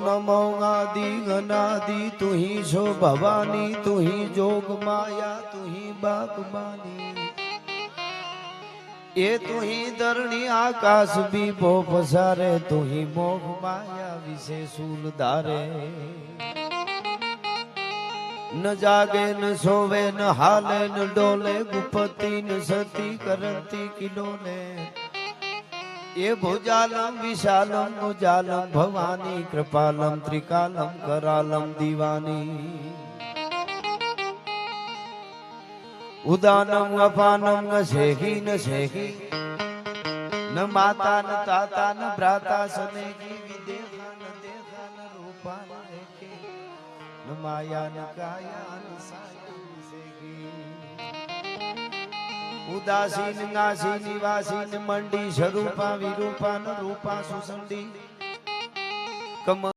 नमो आदि गणादि तू ही सो भवानी तू ही जोग माया तू ही बागबानी ये तू ही धरणी आकाश भी भो पसारे तू ही मोह माया विषे सूल धारे न जागे न सोवे न हाले न डोले गुपति न सती करंती किलोले ये भुजालम विशालम भुजालम भवानी कृपालम त्रिकालम करालम दीवानी उदानम अपानम न सेही न माता न ताता न भ्राता सनेही विदेहा न रूपा न रेखे न माया न काया न साया न सेही उदासीन नासी निवासीन मंडी स्वरूपा विरूपा न रूपा सुसंडी कम